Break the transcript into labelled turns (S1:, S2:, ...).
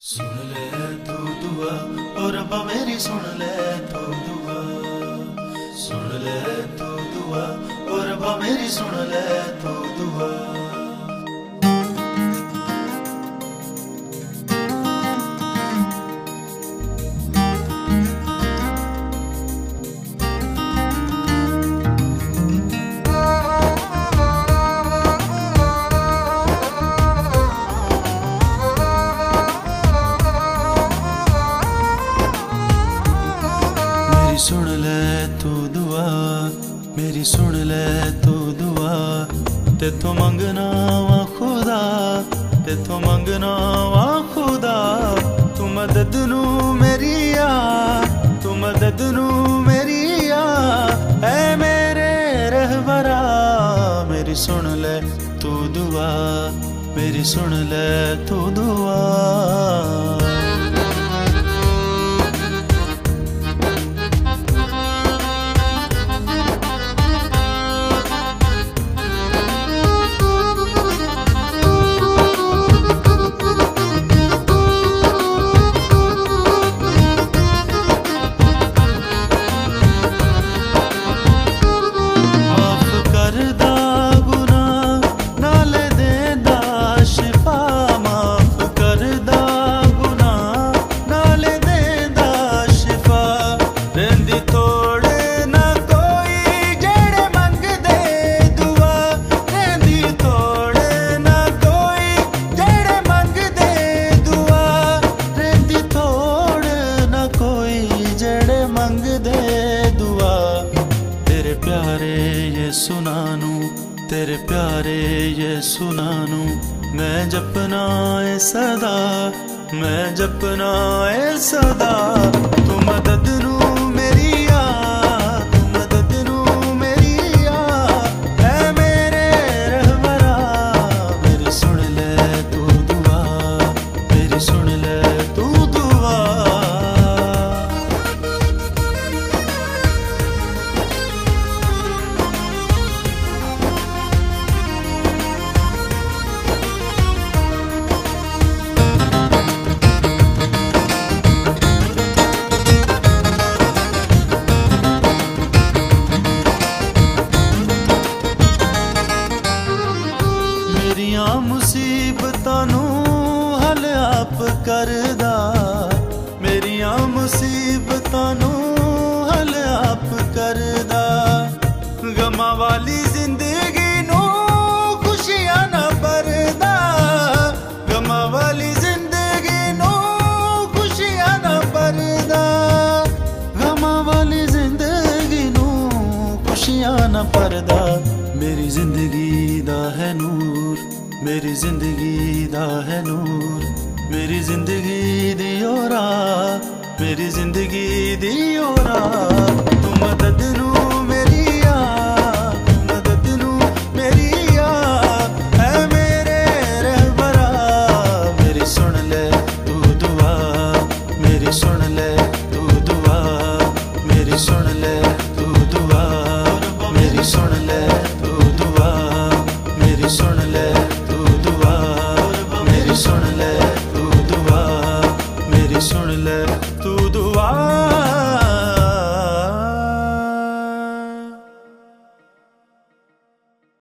S1: सुन ले तू दुआ और रब्बा मेरी सुन ले तू दुआ। सुन ले तू दुआ और रब्बा मेरी सुन ले तू दुआ। सुन ले तू दुआ मेरी सुन ले तू दुआ। तेथों मंगना वा खुदा तेथों मंगना वा खुदा। तू मदद नू मेरी आ तू मदद नू मेरी आ। ऐ मेरे रहबरा मेरी सुन ले तू दुआ मेरी सुन ले तू दुआ। तेरे प्यारे ये सुनानू मैं जपना है सदा मैं जपना है सदा। तू मदद नू मेरी आ तू मदद नू मेरी आ। ऐ मेरे रहबरा मेरी सुन ले तू दुआ मेरी सुन ले तू दुआ। मुसीबतां नू हल आप करदा मेरियां मुसीबतां नू हल आप करदा। गमां वाली जिंदगी नू खुशियां ना भरदा गमां वाली जिंदगी नू खुशियां ना भरदा। गमां वाली जिंदगी नू खुशियां ना भरदा। मेरी जिंदगी दा है नूर मेरी जिंदगी दा है नूर मेरी जिंदगी दी ओरा मेरी जिंदगी दी ओरा। तू मदद नू